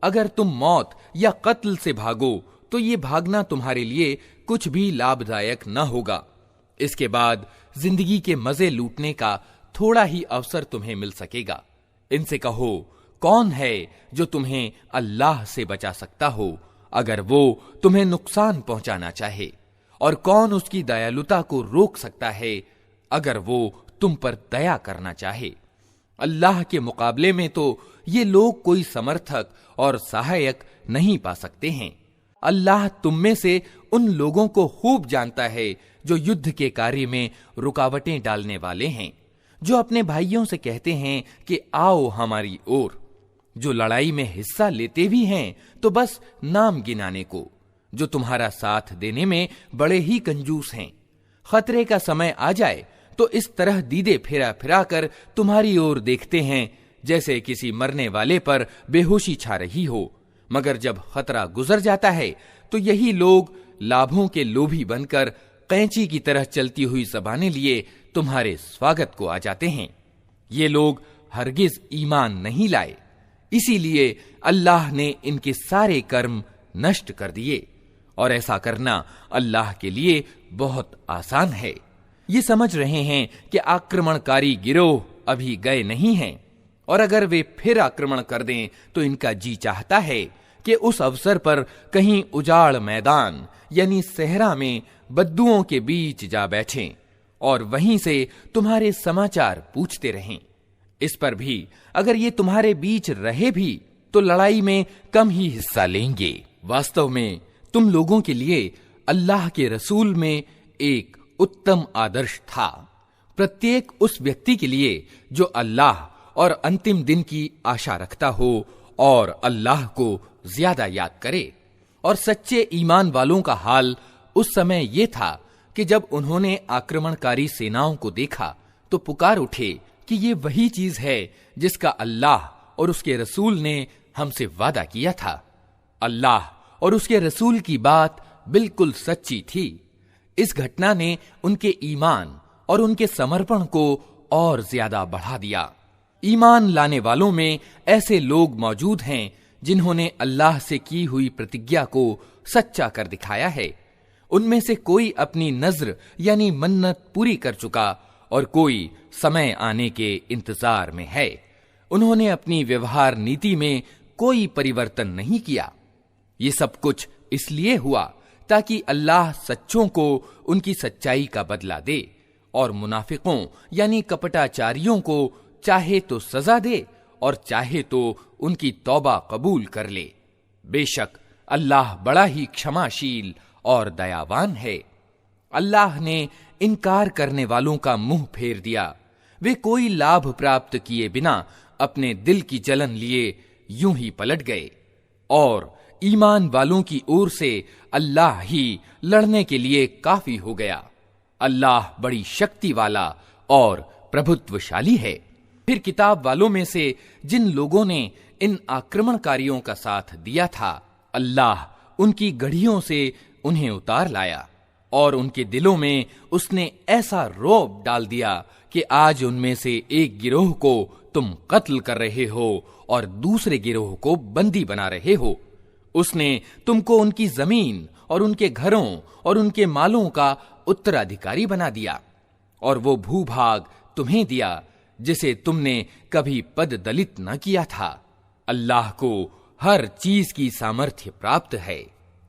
अगर तुम मौत या कत्ल से भागो तो ये भागना तुम्हारे लिए कुछ भी लाभदायक न होगा। इसके बाद जिंदगी के मजे लूटने का थोड़ा ही अवसर तुम्हें मिल सकेगा। इनसे कहो, कौन है जो तुम्हें अल्लाह से बचा सकता हो अगर वो तुम्हें नुकसान पहुंचाना चाहे, और कौन उसकी दयालुता को रोक सकता है अगर वो तुम पर दया करना चाहे। अल्लाह के मुकाबले में तो ये लोग कोई समर्थक और सहायक नहीं पा सकते हैं। अल्लाह तुम में से उन लोगों को खूब जानता है जो युद्ध के कार्य में रुकावटें डालने वाले हैं, जो अपने भाइयों से कहते हैं कि आओ हमारी ओर, जो लड़ाई में हिस्सा लेते भी हैं तो बस नाम गिनाने को, जो तुम्हारा साथ देने में बड़े ही कंजूस हैं। खतरे का समय आ जाए तो इस तरह दीदे फिरा फिरा कर तुम्हारी ओर देखते हैं जैसे किसी मरने वाले पर बेहोशी छा रही हो, मगर जब खतरा गुजर जाता है तो यही लोग लाभों के लोभी बनकर कैंची की तरह चलती हुई ज़बानें लिए तुम्हारे स्वागत को आ जाते हैं। ये लोग हरगिज ईमान नहीं लाए, इसीलिए अल्लाह ने इनके सारे कर्म नष्ट कर दिए, और ऐसा करना अल्लाह के लिए बहुत आसान है। ये समझ रहे हैं कि आक्रमणकारी गिरोह अभी गए नहीं हैं, और अगर वे फिर आक्रमण कर दें तो इनका जी चाहता है कि उस अवसर पर कहीं उजाड़ मैदान यानी सहरा में बद्दुओं के बीच जा बैठें और वहीं से तुम्हारे समाचार पूछते रहें। इस पर भी अगर ये तुम्हारे बीच रहे भी तो लड़ाई में कम ही हिस्सा लेंगे। वास्तव में तुम लोगों के लिए अल्लाह के रसूल में एक उत्तम आदर्श था, प्रत्येक उस व्यक्ति के लिए जो अल्लाह और अंतिम दिन की आशा रखता हो और अल्लाह को ज्यादा याद करे। और सच्चे ईमान वालों का हाल उस समय ये था कि जब उन्होंने आक्रमणकारी सेनाओं को देखा तो पुकार उठे कि ये वही चीज है जिसका अल्लाह और उसके रसूल ने हमसे वादा किया था। अल्लाह और उसके रसूल की बात बिल्कुल सच्ची थी। इस घटना ने उनके ईमान और उनके समर्पण को और ज्यादा बढ़ा दिया। ईमान लाने वालों में ऐसे लोग मौजूद हैं जिन्होंने अल्लाह से की हुई प्रतिज्ञा को सच्चा कर दिखाया है। उनमें से कोई अपनी नज्र यानी मन्नत पूरी कर चुका और कोई समय आने के इंतजार में है। उन्होंने अपनी व्यवहार नीति में कोई परिवर्तन नहीं किया। ये सब कुछ इसलिए हुआ ताकि अल्लाह सच्चों को उनकी सच्चाई का बदला दे और मुनाफिकों यानी कपटाचारियों को चाहे तो सजा दे और चाहे तो उनकी तौबा कबूल कर ले। बेशक अल्लाह बड़ा ही क्षमाशील और दयावान है। अल्लाह ने इनकार करने वालों का मुंह फेर दिया। वे कोई लाभ प्राप्त किए बिना अपने दिल की जलन लिए यूं ही पलट गए, और ईमान वालों की ओर से अल्लाह ही लड़ने के लिए काफी हो गया। अल्लाह बड़ी शक्ति वाला और प्रभुत्वशाली है। फिर किताब वालों में से जिन लोगों ने इन आक्रमणकारियों का साथ दिया था, अल्लाह उनकी गढ़ियों से उन्हें उतार लाया और उनके दिलों में उसने ऐसा रौब डाल दिया कि आज उनमें से एक गिरोह को तुम कत्ल कर रहे हो और दूसरे गिरोह को बंदी बना रहे हो। उसने तुमको उनकी जमीन और उनके घरों और उनके मालों का उत्तराधिकारी बना दिया और वो भूभाग तुम्हें दिया जिसे तुमने कभी पद दलित न किया था। अल्लाह को हर चीज की सामर्थ्य प्राप्त है।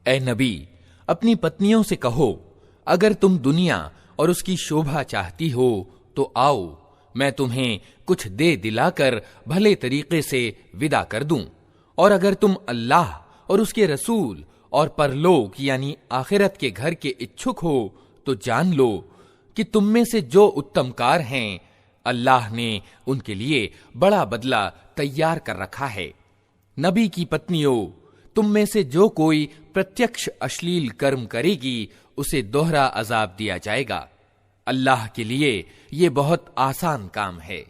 ए नबी, अपनी पत्नियों से कहो, अगर तुम दुनिया और उसकी शोभा चाहती हो तो आओ, मैं तुम्हें कुछ दे दिलाकर भले तरीके से विदा कर दूं। और अगर तुम अल्लाह और उसके रसूल और परलोक यानी आखिरत के घर के इच्छुक हो तो जान लो कि तुम में से जो उत्तमकार हैं, अल्लाह ने उनके लिए बड़ा बदला तैयार कर रखा है। नबी की पत्नियों, तुम में से जो कोई प्रत्यक्ष अश्लील कर्म करेगी उसे दोहरा अजाब दिया जाएगा। अल्लाह के लिए ये बहुत आसान काम है।